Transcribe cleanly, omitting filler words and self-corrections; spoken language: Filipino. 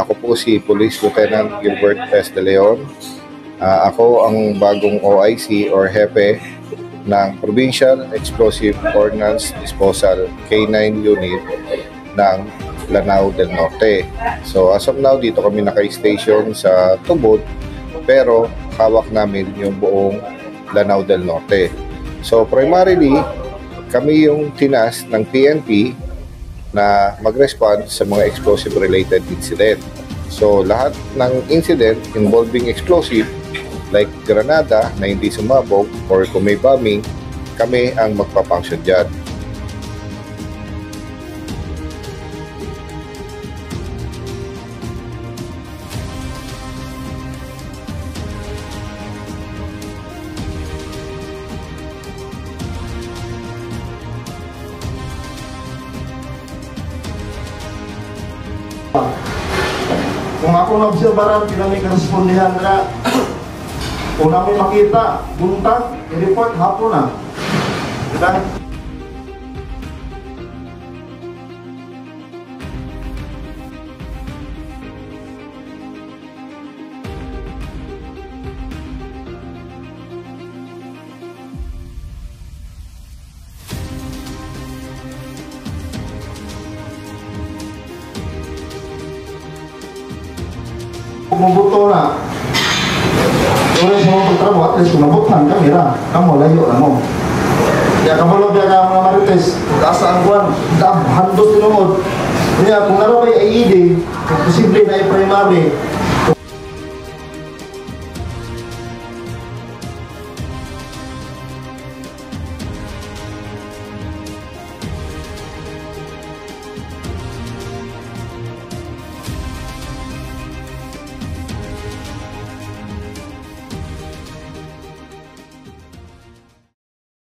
Ako po si Police Lieutenant Gilbert S. De Leon. Ako ang bagong OIC or Hepe ng Provincial Explosive Ordnance Disposal K9 Unit ng Lanao del Norte. So as of now, dito kami naka-station sa Tubod, pero hawak namin yung buong Lanao del Norte. So primarily, kami yung tinas ng PNP na mag-respond sa mga explosive-related incident. So, lahat ng incident involving explosive, like granada na hindi sumabog or kung may bombing, kami ang magpapunction dyan. Kung ako na-obserbaran, pinamay karespondihan na kung namin makita, buntag, i-report hapon na. Diba? Mabuto na. Oras mo pagtrabaho, at least kumabutan kami ra. Kamu, layo na mo. Kaya kamalo biya ka mga marites, kaasa ang kuwan, handos tinungod. Kaya kung narabay ay IED, kung posible na i-primary,